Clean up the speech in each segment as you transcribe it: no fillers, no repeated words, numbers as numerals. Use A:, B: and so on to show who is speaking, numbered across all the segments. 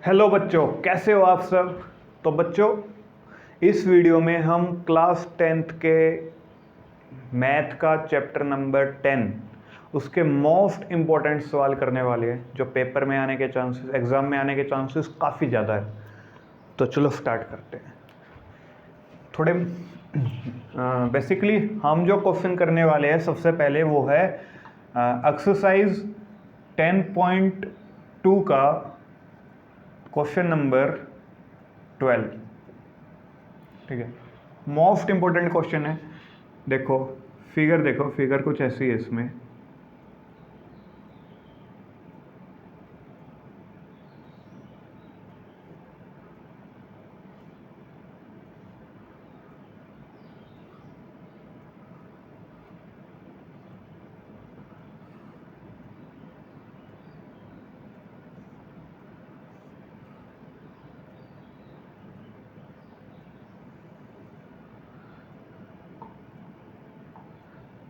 A: Hello बच्चों, कैसे हो आप सब। तो बच्चों, इस वीडियो में हम क्लास 10th के मैथ का चैप्टर नंबर 10 उसके मोस्ट इम्पोर्टेंट सवाल करने वाले हैं, जो पेपर में आने के चांसेस, एग्ज़ाम में आने के चांसेस काफ़ी ज़्यादा है। तो चलो स्टार्ट करते हैं। थोड़े बेसिकली हम जो क्वेश्चन करने वाले हैं, सबसे पहले वो है एक्सरसाइज 10.2 का क्वेश्चन नंबर 12। ठीक है, मोस्ट इंपॉर्टेंट क्वेश्चन है। देखो फिगर कुछ ऐसी है इसमें।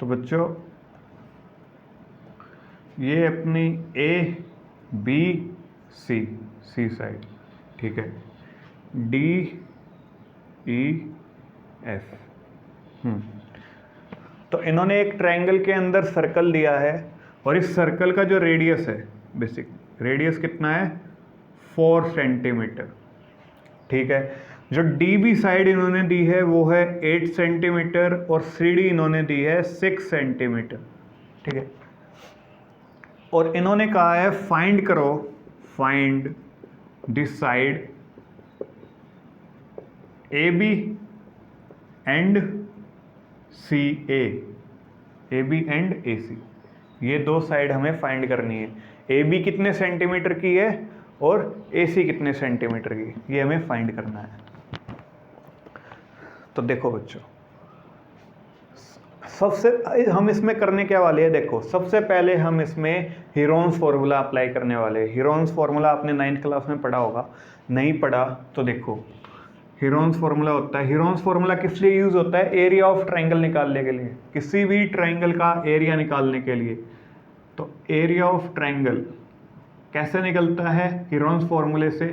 A: तो बच्चों, ये अपनी ए बी सी साइड, ठीक है, डी ई एफ। तो इन्होंने एक ट्रायंगल के अंदर सर्कल दिया है, और इस सर्कल का जो रेडियस है, बेसिक रेडियस कितना है, 4 सेंटीमीटर। ठीक है, जो डी बी साइड इन्होंने दी है वो है 8 सेंटीमीटर, और सी डी इन्होंने दी है 6 सेंटीमीटर। ठीक है, और इन्होंने कहा है फाइंड करो, find this side A B and C A B and A C. ये दो साइड हमें फाइंड करनी है। ए बी कितने सेंटीमीटर की है और ए सी कितने सेंटीमीटर की, ये हमें फाइंड करना है। तो देखो बच्चों, सबसे हम इसमें करने क्या वाले हैं, देखो सबसे पहले हम इसमें हीरोन्स फॉर्मूला अप्लाई करने वाले हैं। हीरोन्स फॉर्मूला आपने 9th क्लास में पढ़ा होगा, नहीं पढ़ा तो देखो, हीरोन्स फॉर्मूला होता है। हीरोन्स फॉर्मूला किस लिए यूज होता है, एरिया ऑफ ट्रायंगल निकालने के लिए, किसी भी ट्रायंगल का एरिया निकालने के लिए। तो एरिया ऑफ ट्रायंगल कैसे निकलता है हीरोन्स फॉर्मूले से,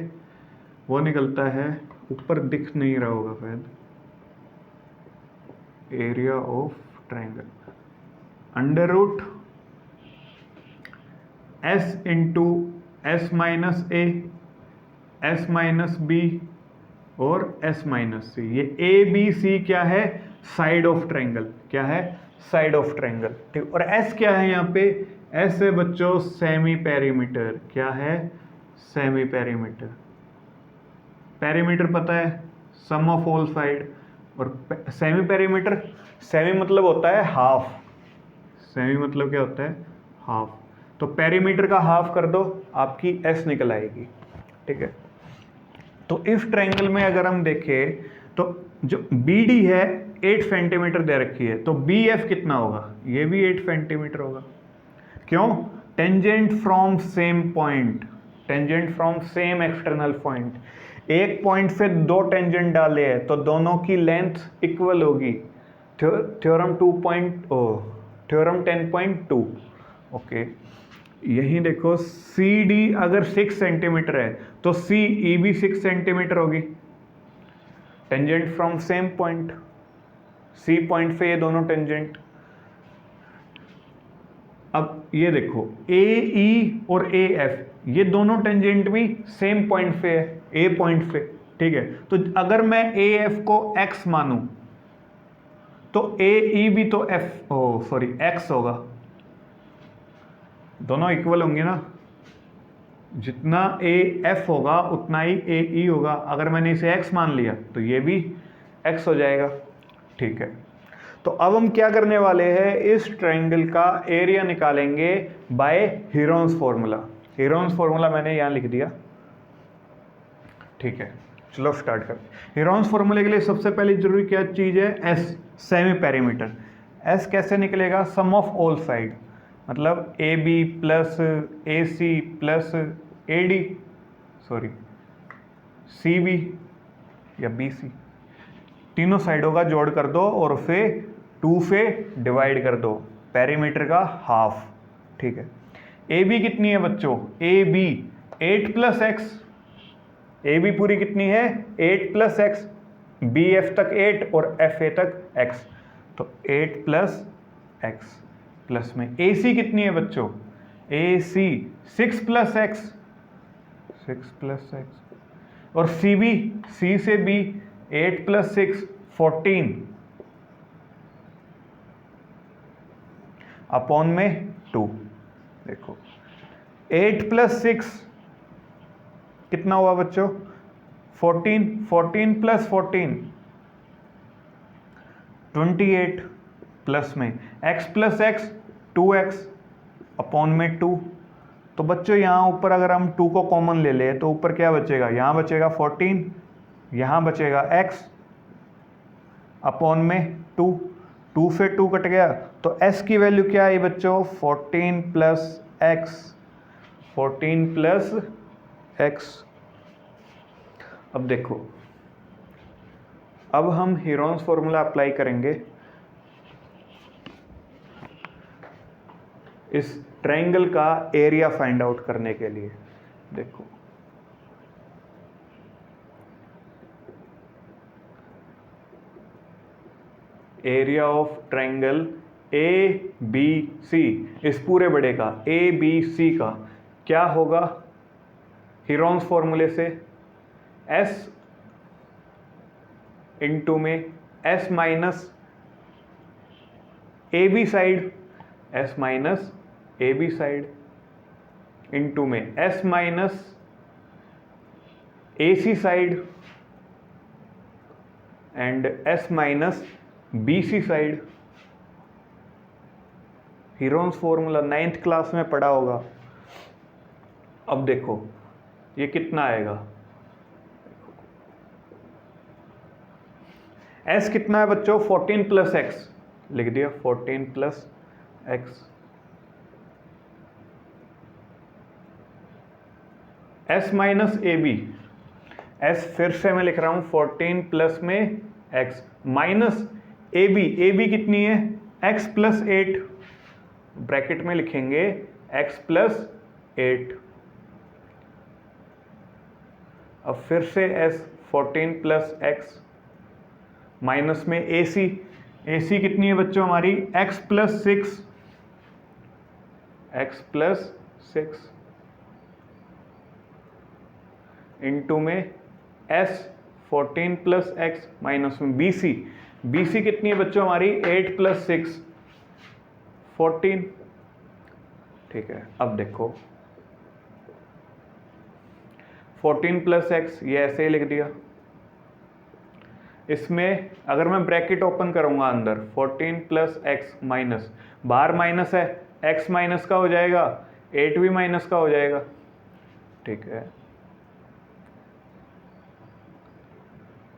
A: वो निकलता है, ऊपर दिख नहीं रहा होगा शायद, area of triangle under root S into S minus A, S minus B और एस माइनस सी। ये ए बी सी क्या है, साइड ऑफ ट्रायंगल, क्या है, साइड ऑफ ट्रायंगल। ठीक, और एस क्या है यहाँ पे, एस है बच्चों सेमी पेरीमीटर। क्या है, सेमी पेरीमीटर। पेरीमीटर पता है, सम ऑफ ऑल साइड, और सेमी पेरीमीटर, सेमी मतलब होता है हाफ, सेमी मतलब क्या होता है, हाफ। तो पेरीमीटर का हाफ कर दो, आपकी एस निकल आएगी। ठीक है, तो इस ट्रायंगल में अगर हम देखें तो जो बी डी है 8 सेंटीमीटर दे रखी है, तो बी एफ कितना होगा, ये भी 8 सेंटीमीटर होगा। क्यों, tangent from same point, tangent from same external point. एक पॉइंट से दो टेंजेंट डाले हैं तो दोनों की लेंथ इक्वल होगी। थ्योरम 10.2। ओके, यही देखो, सी डी अगर 6 सेंटीमीटर है तो सी ई भी 6 सेंटीमीटर होगी। Tangent from same point, C point से ये दोनों टेंजेंट। अब ये देखो, ए ई और ए एफ, ये दोनों टेंजेंट भी सेम पॉइंट पे है, ए पॉइंट पे। ठीक है, तो अगर मैं ए एफ को एक्स मानूं तो ए ई भी तो एक्स होगा, दोनों इक्वल होंगे ना। जितना ए एफ होगा उतना ही ए ई होगा। अगर मैंने इसे एक्स मान लिया तो ये भी एक्स हो जाएगा। ठीक है, तो अब हम क्या करने वाले हैं, इस ट्रायंगल का एरिया निकालेंगे by Heron's formula. Heron's formula मैंने यहां लिख दिया। ठीक है, चलो स्टार्ट करते हैं। हीरोन्स फॉर्मूले के लिए सबसे पहले जरूरी क्या चीज है, एस, सेमी पेरीमीटर। एस कैसे निकलेगा, सम ऑफ ऑल साइड, मतलब A B plus A C plus A D, C B या बी सी, तीनों साइडों का जोड़ कर दो और उसे 2 से डिवाइड कर दो, पेरीमीटर का हाफ। ठीक है, ए बी कितनी है बच्चों, A B 8 plus X, A B पूरी कितनी है 8 प्लस एक्स, बी एफ तक 8 और एफ ए तक एक्स, तो 8 प्लस एक्स प्लस में ए सी कितनी है बच्चों, ए सी 6 प्लस एक्स, 6 प्लस एक्स, और सी बी, सी से बी 8 प्लस 6 14 अपॉन में 2। देखो 8 प्लस 6 कितना हुआ बच्चों 14, 14 प्लस 14 28 प्लस में x plus x 2x upon में 2। तो बच्चों यहाँ ऊपर अगर हम 2 को कॉमन ले ले तो ऊपर क्या बचेगा, यहाँ बचेगा 14, यहाँ बचेगा x अपॉन में 2, 2 से 2 कट गया, तो s की वैल्यू क्या आई बच्चों 14 प्लस एक्स, 14 प्लस एक्स। अब देखो, अब हम हीरोन्स फॉर्मूला अप्लाई करेंगे इस ट्रायंगल का एरिया फाइंड आउट करने के लिए। देखो area of triangle A B C, इस पूरे बड़े का ए बी सी का क्या होगा हीरोन्स फॉर्मूले से, S इंटू में S minus A B side, S minus A B side into में S minus A C side and S minus B C side. Heron's formula 9th class में पढ़ा होगा। अब देखो ये कितना आएगा, S कितना है बच्चों 14 प्लस एक्स, लिख दिया 14 plus X, S minus A B, S फिर से मैं लिख रहा हूं 14 प्लस में x माइनस ए बी कितनी है x प्लस 8, ब्रैकेट में लिखेंगे x प्लस 8। अब फिर से S 14 प्लस एक्स माइनस में ए सी कितनी है बच्चों हमारी x plus 6, x plus 6 into में S 14 प्लस एक्स माइनस में बी सी कितनी है बच्चों हमारी 8 प्लस 6 14। ठीक है, अब देखो 14 प्लस एक्स ये ऐसे ही लिख दिया। इसमें अगर मैं ब्रैकेट ओपन करूंगा अंदर 14 प्लस एक्स माइनस, बाहर माइनस है x माइनस का हो जाएगा 8 भी माइनस का हो जाएगा। ठीक है,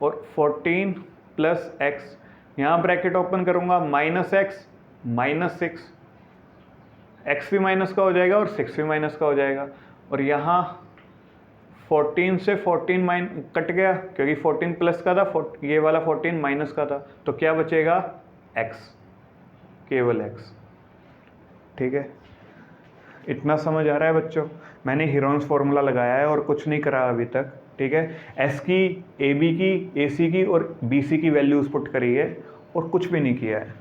A: और 14 प्लस एक्स यहाँ ब्रैकेट ओपन करूंगा माइनस एक्स माइनस 6, एक्स भी माइनस का हो जाएगा और 6 भी माइनस का हो जाएगा, और यहाँ 14 से 14 कट गया क्योंकि 14 प्लस का था, ये वाला 14 माइनस का था, तो क्या बचेगा x, केवल x। ठीक है, इतना समझ आ रहा है बच्चों। मैंने हीरोन्स फॉर्मूला लगाया है और कुछ नहीं करा अभी तक। ठीक है, s की, ab की, ac की और bc की वैल्यूज पुट करी है और कुछ भी नहीं किया है।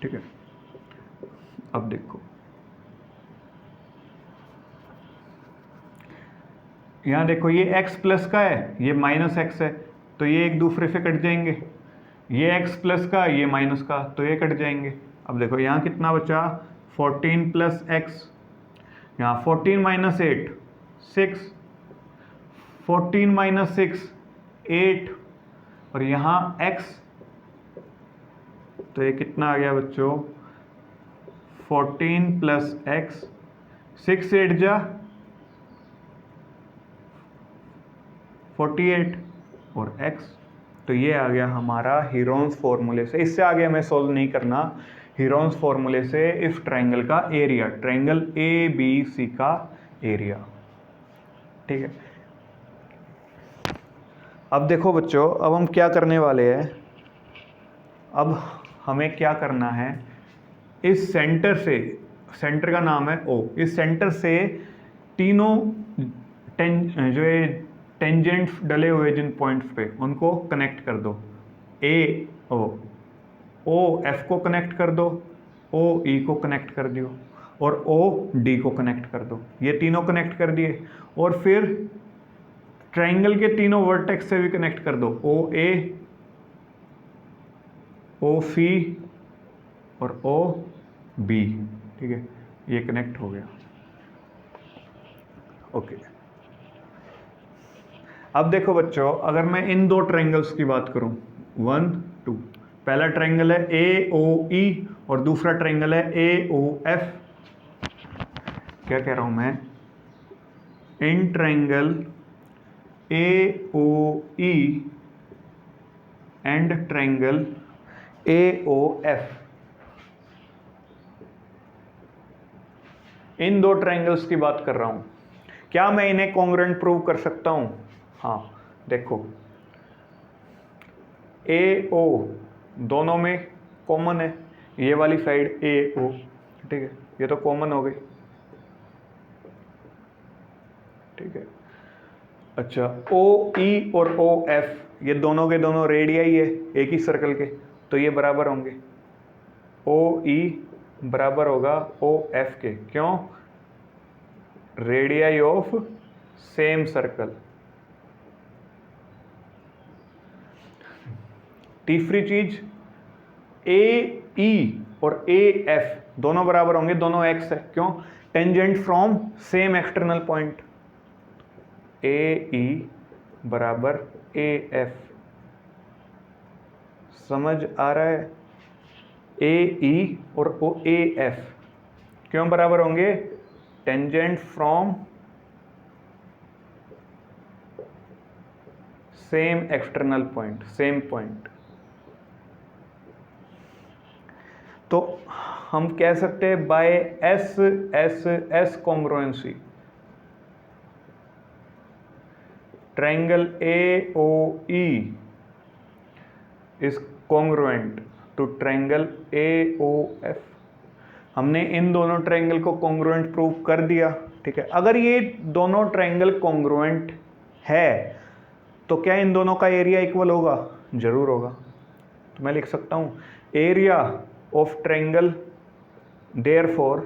A: ठीक है, अब देखो यहाँ देखो ये x प्लस का है, ये माइनस एक्स है, तो ये एक दूसरे से कट जाएंगे। ये x प्लस का, ये माइनस का, तो ये कट जाएंगे। अब देखो यहाँ कितना बचा 14 प्लस एक्स, यहाँ 14 माइनस 8 6, 14 माइनस 6 8, और यहाँ x, तो ये कितना आ गया बच्चों 14 प्लस एक्स, 6 8 जा 48 और x, तो ये आ गया हमारा हीरोन्स फॉर्मूले से। इससे आगे हमें सोल्व नहीं करना, हीरोन्स फॉर्मूले से इस ट्रायंगल का area, triangle A B C का एरिया। ठीक है, अब देखो बच्चों, अब हम क्या करने वाले हैं, अब हमें क्या करना है, इस सेंटर से, सेंटर का नाम है O, इस सेंटर से तीनों जो ये टेंजेंट डले हुए जिन पॉइंट्स पे उनको कनेक्ट कर दो, ए ओ एफ को कनेक्ट कर दो, ओ ई को कनेक्ट कर दियो और ओ डी को कनेक्ट कर दो। ये तीनों कनेक्ट कर दिए और फिर ट्राइंगल के तीनों वर्टेक्स से भी कनेक्ट कर दो, ओ ए, ओ सी और ओ बी। ठीक है, ये कनेक्ट हो गया। ओके, अब देखो बच्चों, अगर मैं इन दो ट्रायंगल्स की बात करूं, 1 2, पहला ट्रायंगल है ए ओ ई और दूसरा ट्रायंगल है ए ओ एफ। क्या कह रहा हूं मैं, in triangle A O E and triangle A O F, इन दो ट्रायंगल्स की बात कर रहा हूं। क्या मैं इन्हें कॉन्ग्रुएंट प्रूव कर सकता हूं? हाँ, देखो ए ओ दोनों में कॉमन है, ये वाली साइड ए ओ, ठीक है, ये तो कॉमन हो गई। ठीक है, अच्छा ओ ई और ओ एफ ये दोनों के दोनों रेडियाई है एक ही सर्कल के, तो ये बराबर होंगे। ओ ई बराबर होगा ओ एफ के, क्यों? Radii of same circle. तीसरी चीज, ए ई और ए एफ दोनों बराबर होंगे, दोनों एक्स है, क्यों? Tangent from same external point. A E बराबर ए एफ, समझ आ रहा है? ए ई और ओ ए एफ क्यों बराबर होंगे? Tangent from same external point, same point. तो हम कह सकते हैं by S S S congruency, triangle A O E is congruent to triangle A O F. हमने इन दोनों ट्रायंगल को कॉन्ग्रुएंट प्रूव कर दिया। ठीक है, अगर ये दोनों ट्रायंगल कॉन्ग्रुएंट है तो क्या इन दोनों का एरिया इक्वल होगा? जरूर होगा। तो मैं लिख सकता हूं area of triangle, therefore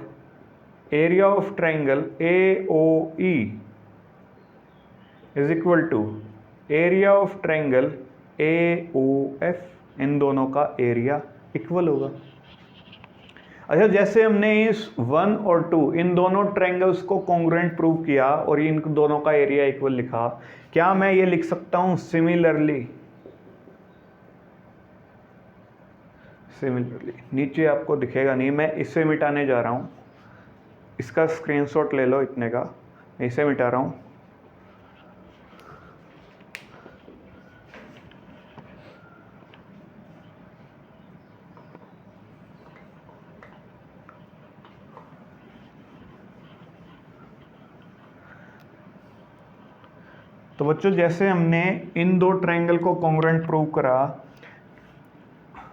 A: area of triangle A O E is equal to area of triangle A O F. इन दोनों का एरिया इक्वल होगा। अच्छा, जैसे हमने इस 1 और 2 इन दोनों ट्रायंगल्स को कॉन्ग्रुएंट प्रूव किया और इन दोनों का एरिया इक्वल लिखा, क्या मैं ये लिख सकता हूं सिमिलरली? सिमिलरली नीचे आपको दिखेगा नहीं, मैं इसे मिटाने जा रहा हूं, इसका स्क्रीनशॉट ले लो इतने का, मैं इसे मिटा रहा हूं। तो बच्चों, जैसे हमने इन दो ट्रायंगल को कॉन्ग्रुएंट प्रूव करा,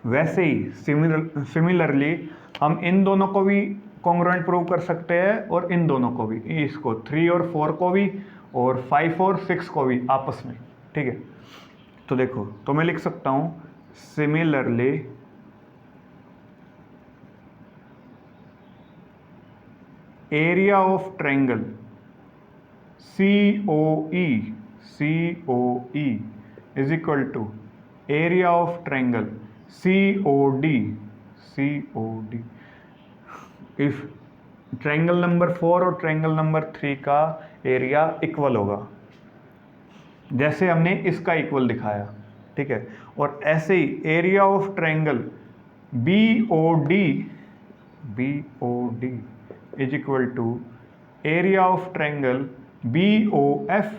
A: वैसे ही सिमिलरली हम इन दोनों को भी कॉन्ग्रुएंट प्रूव कर सकते हैं और इन दोनों को भी, इसको 3 और 4 को भी और 5 और 6 को भी आपस में। ठीक है, तो देखो, तो मैं लिख सकता हूं similarly area of triangle COE is equal to area of triangle COD if triangle number 4 और ट्रायंगल नंबर 3 का एरिया इक्वल होगा, जैसे हमने इसका इक्वल दिखाया। ठीक है, और ऐसे ही area of triangle BOD is equal to area of triangle BOF।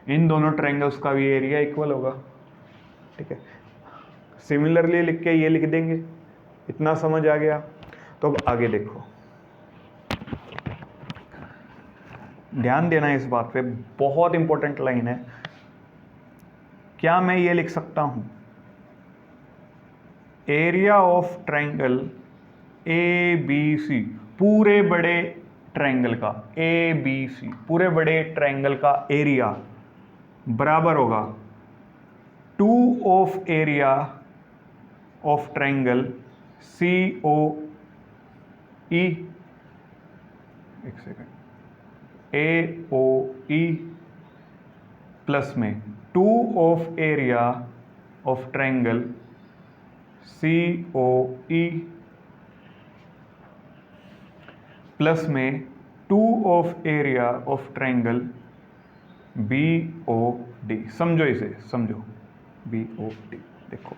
A: इन दोनों ट्रायंगल्स का भी एरिया इक्वल होगा। ठीक है, सिमिलरली लिख के ये लिख देंगे। इतना समझ आ गया? तो अब आगे देखो, ध्यान देना इस बात पे, बहुत इंपॉर्टेंट लाइन है। क्या मैं ये लिख सकता हूं एरिया ऑफ ट्रायंगल ABC, पूरे बड़े ट्रायंगल का ABC, पूरे बड़े ट्रायंगल का एरिया बराबर होगा 2 of area of triangle COE, एक सेकेंड, AOE प्लस में 2 of area of triangle COE plus में 2 of area of triangle BOD। समझो इसे, समझो BOD। देखो,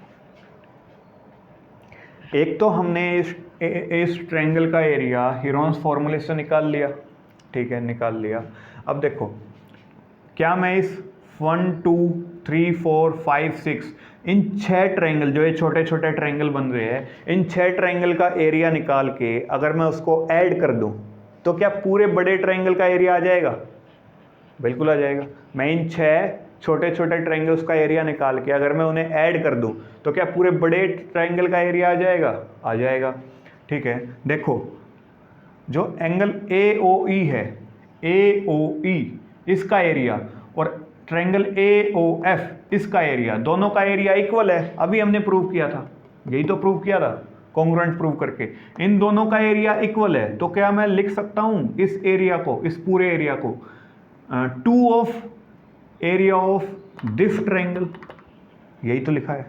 A: एक तो हमने इस ट्रायंगल का एरिया हीरोन्स फॉर्मूले से निकाल लिया, ठीक है, निकाल लिया। अब देखो, क्या मैं इस 1 2 3 4 5 6 इन 6 ट्रायंगल, जो ये छोटे छोटे ट्रायंगल बन रहे हैं, इन 6 ट्रायंगल का एरिया निकाल के अगर मैं उसको ऐड कर दूं तो क्या पूरे बड़े ट्रायंगल का एरिया आ जाएगा? बिल्कुल आ जाएगा। मैं इन 6 छोटे छोटे ट्रायंगल्स का एरिया निकाल के अगर मैं उन्हें ऐड कर दूं तो क्या पूरे बड़े ट्रायंगल का एरिया आ जाएगा? आ जाएगा, ठीक है। देखो, जो एंगल AOE है, AOE इसका एरिया और ट्रायंगल AOF इसका एरिया, दोनों का एरिया इक्वल है। अभी हमने प्रूव किया था, यही तो प्रूव किया था कॉन्ग्रुएंट प्रूव करके। इन दोनों का एरिया इक्वल है, तो क्या मैं लिख सकता हूं इस एरिया को, इस पूरे एरिया को 2 of area of this triangle, यही तो लिखा है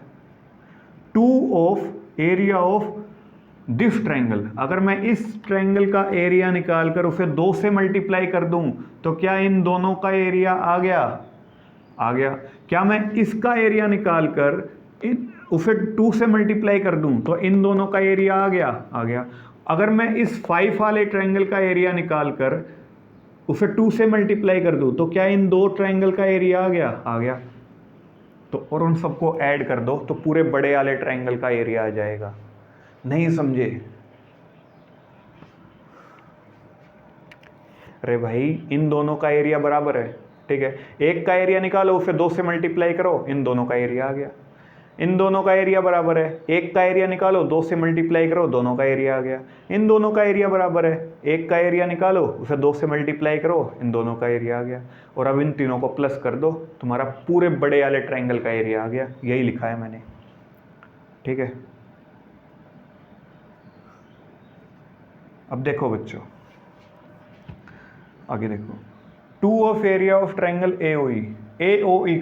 A: 2 of area of this triangle. अगर मैं इस ट्रायंगल का एरिया निकालकर उसे 2 से मल्टीप्लाई कर दूं तो क्या इन दोनों का एरिया आ गया? आ गया। क्या मैं इसका एरिया निकालकर उसे 2 से मल्टीप्लाई कर दूं तो इन दोनों का एरिया आ गया? आ गया। अगर मैं इस 5 वाले ट्रायंगल का एरिया निकालकर उसे 2 से मल्टीप्लाई कर दूं तो क्या इन 2 ट्रायंगल का एरिया आ गया? आ गया। तो और उन सबको ऐड कर दो तो पूरे बड़े वाले ट्रायंगल का एरिया आ जाएगा। नहीं समझे? अरे भाई, इन दोनों का एरिया बराबर है, ठीक है। एक का एरिया निकालो, उसे 2 से मल्टीप्लाई करो, इन दोनों का एरिया आ गया। इन दोनों का एरिया बराबर है, एक का एरिया निकालो, 2 से मल्टीप्लाई करो, दोनों का एरिया आ गया। इन दोनों का एरिया बराबर है, एक का एरिया निकालो, उसे 2 से मल्टीप्लाई करो, इन दोनों का एरिया आ गया। और अब इन तीनों को प्लस कर दो, तुम्हारा पूरे बड़े वाले ट्रायंगल का एरिया आ गया। यही लिखा है मैंने, ठीक है। अब देखो बच्चों, आगे देखो, 2 of area of triangle AOE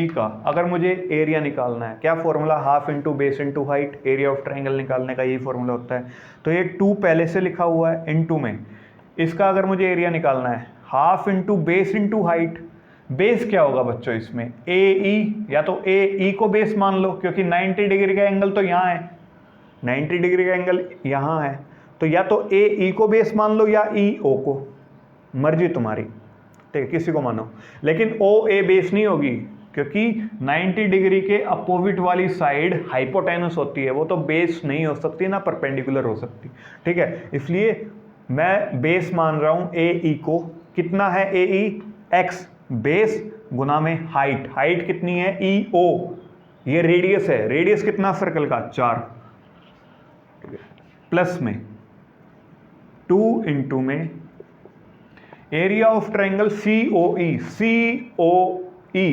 A: का अगर मुझे एरिया निकालना है, क्या formula? Half into base into height. Area of triangle निकालने का यही फॉर्मूला होता है। तो ये 2 पहले से लिखा हुआ है इंटू में, इसका अगर मुझे एरिया निकालना है half into base into height. Base क्या होगा बच्चों इसमें? AE, या तो AE को बेस मान लो क्योंकि 90 डिग्री का एंगल तो यहाँ है, 90 डिग्री का एंगल यहाँ है, तो या तो AE को बेस मान लो या EO को, मर्जी तुम्हारी, ठीक है, किसी को मानो। लेकिन OA बेस नहीं होगी क्योंकि 90 डिग्री के अपोजिट वाली साइड हाइपोटेनस होती है, वो तो बेस नहीं हो सकती ना परपेंडिकुलर हो सकती, ठीक है। इसलिए मैं बेस मान रहा हूं AE को। कितना है AE? X बेस गुना में हाइट। हाइट कितनी है? EO, ये रेडियस है। रेडियस कितना सर्कल का? 4, प्लस में 2 इंटू में area of triangle COE। COE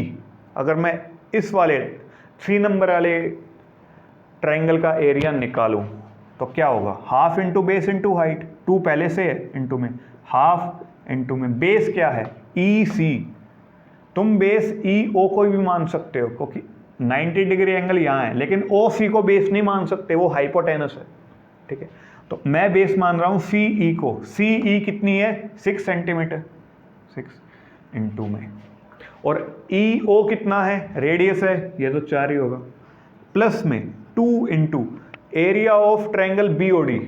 A: अगर मैं इस वाले 3 नंबर वाले ट्रायंगल का एरिया निकालूं तो क्या होगा? Half into base into height. 2 पहले से है, इंटू में हाफ इंटू में बेस क्या है? EC। तुम बेस EO को भी मान सकते हो क्योंकि 90 डिग्री एंगल यहाँ है, लेकिन OC को बेस नहीं मान सकते, वो हाइपोटेनस है, ठीक है। तो मैं बेस मान रहा हूं CE को। CE कितनी है? 6 सेंटीमीटर, 6 इंटू में, और EO कितना है? रेडियस है, ये तो 4 ही होगा, प्लस में 2 into area of triangle BOD।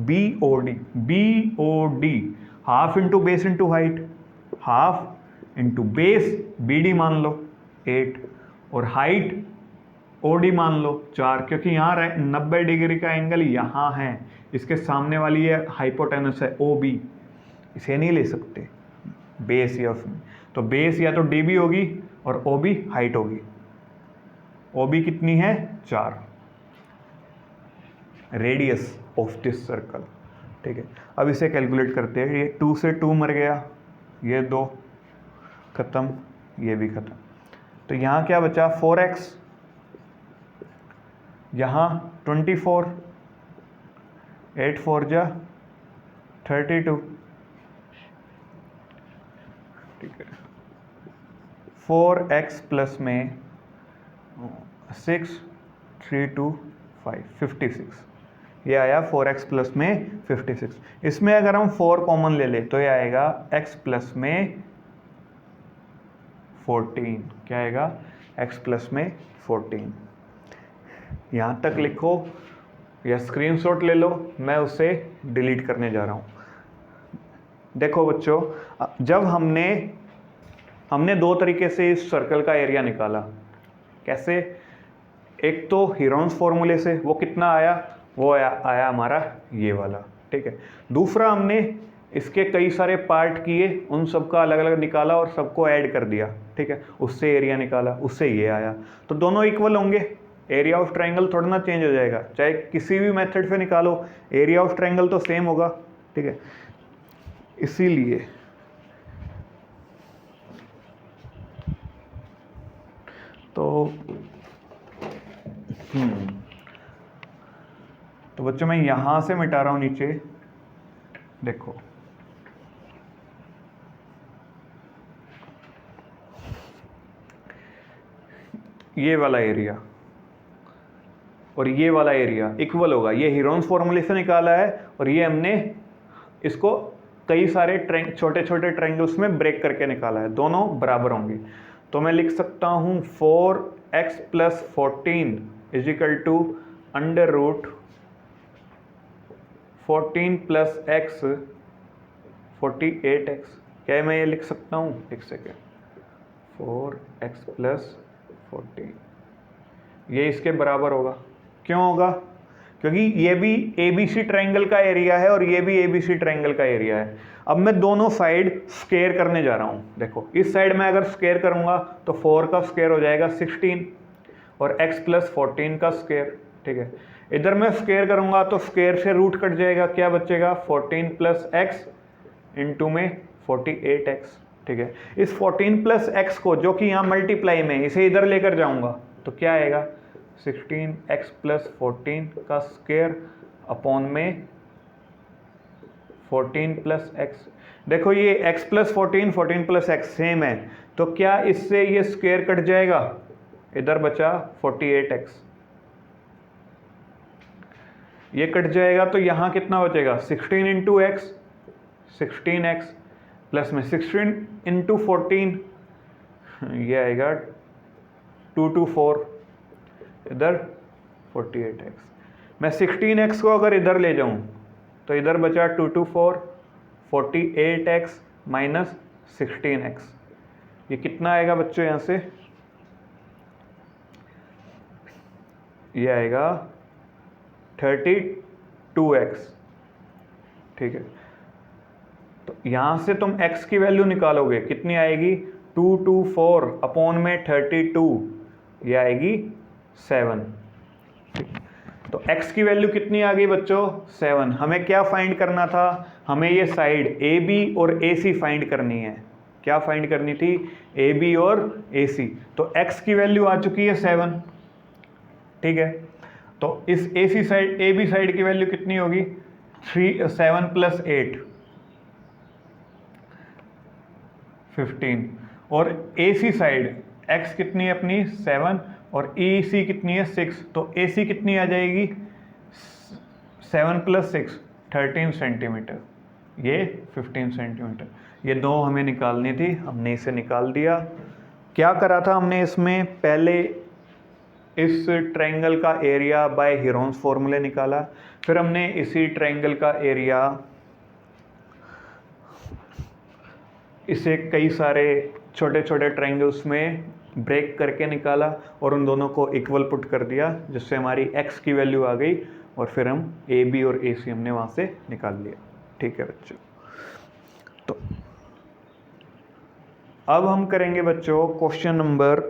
A: BOD half into base into height, half into base BD मान लो 8 और हाइट OD मान लो 4, क्योंकि यहाँ 90 डिग्री का एंगल यहाँ है, इसके सामने वाली ये हाइपोटेनस है OB, इसे नहीं ले सकते बेस या उसमें। तो बेस या तो DB होगी और OB हाइट होगी। OB कितनी है? 4, रेडियस ऑफ दिस सर्कल। ठीक है। अब इसे कैलकुलेट करते हैं। ये 2 से 2 मर गया, ये 2 ख़त्म, ये भी ख़त्म। तो यहाँ क्या बचा 4x, यहाँ 24, 8 4 जा 32, ठीक है। 4x प्लस में 6 3 2 5 56, ये आया 4x प्लस में 56। इसमें अगर हम 4 कॉमन ले ले तो ये आएगा x प्लस में 14, क्या आएगा x प्लस में 14। यहाँ तक लिखो या स्क्रीनशॉट ले लो, मैं उसे डिलीट करने जा रहा हूँ। देखो बच्चों, जब हमने दो तरीके से इस सर्कल का एरिया निकाला। कैसे? एक तो हीरोन्स फॉर्मूले से, वो कितना आया, वो आया हमारा ये वाला, ठीक है। दूसरा हमने इसके कई सारे पार्ट किए, उन सब का अलग अलग निकाला और सबको ऐड कर दिया, ठीक है, उससे एरिया निकाला, उससे ये आया। तो दोनों इक्वल होंगे, एरिया ऑफ ट्रायंगल थोड़ा ना चेंज हो जाएगा, चाहे किसी भी मेथड से निकालो एरिया ऑफ ट्रायंगल तो सेम होगा, ठीक है। इसीलिए तो बच्चों मैं यहां से मिटा रहा हूं नीचे, देखो ये वाला एरिया और ये वाला एरिया इक्वल होगा। ये हीरोन्स फॉर्मूले से निकाला है और ये हमने इसको कई सारे छोटे छोटे ट्रायंगल्स में ब्रेक करके निकाला है, दोनों बराबर होंगे। तो मैं लिख सकता हूं 4x plus 14 is equal to under root 14 plus x 48x। क्या मैं ये लिख सकता हूँ? एक सेकेंड, 4x प्लस 14 ये इसके बराबर होगा। क्यों होगा? क्योंकि ये भी ABC ट्रायंगल का एरिया है और ये भी ABC ट्रायंगल का एरिया है। अब मैं दोनों साइड स्क्वायर करने जा रहा हूँ। देखो इस साइड में अगर स्क्वायर करूँगा तो 4 का स्क्वायर हो जाएगा 16 और x प्लस 14 का स्क्वायर, ठीक है। इधर मैं स्क्वायर करूँगा तो स्क्वायर से रूट कट जाएगा, क्या बचेगा 14 प्लस x इंटू में 48x, ठीक है। इस 14 प्लस x को जो कि यहाँ मल्टीप्लाई में, इसे इधर लेकर जाऊँगा तो क्या आएगा 16x प्लस 14 का स्क्वायर अपॉन में 14 प्लस x। देखो ये x plus 14 14 plus x same है, तो क्या इससे ये स्क्वायर कट जाएगा, इधर बचा 48x, ये कट जाएगा तो यहाँ कितना बचेगा 16 इंटू एक्स 16x प्लस में 16 इंटू 14 ये आएगा 224, इधर 48x। मैं 16x को अगर इधर ले जाऊं तो इधर बचा 224 48x माइनस 16x। ये कितना आएगा बच्चों? यहाँ से ये आएगा 32x, ठीक है। तो यहाँ से तुम x की वैल्यू निकालोगे, कितनी आएगी 224 अपॉन में 32, ये आएगी 7। तो x की वैल्यू कितनी आ गई बच्चों 7। हमें क्या फाइंड करना था? हमें ये साइड AB और AC फाइंड करनी है। क्या फाइंड करनी थी? AB और AC। तो x की वैल्यू आ चुकी है 7, ठीक है। तो इस AC साइड AB साइड की वैल्यू कितनी होगी 7 प्लस 8 15 और AC साइड x कितनी है अपनी 7 और EC कितनी है 6, तो AC कितनी आ जाएगी 7 प्लस 6 13 सेंटीमीटर, ये 15 सेंटीमीटर। ये दो हमें निकालनी थी, हमने इसे निकाल दिया। क्या करा था हमने इसमें? पहले इस ट्रायंगल का एरिया बाय हीरोन्स फॉर्मूले निकाला, फिर हमने इसी ट्रायंगल का एरिया इसे कई सारे छोटे छोटे ट्रायंगल्स में ब्रेक करके निकाला और उन दोनों को इक्वल पुट कर दिया, जिससे हमारी x की वैल्यू आ गई और फिर हम AB और AC हमने वहाँ से निकाल लिया, ठीक है बच्चों। तो अब हम करेंगे बच्चों क्वेश्चन नंबर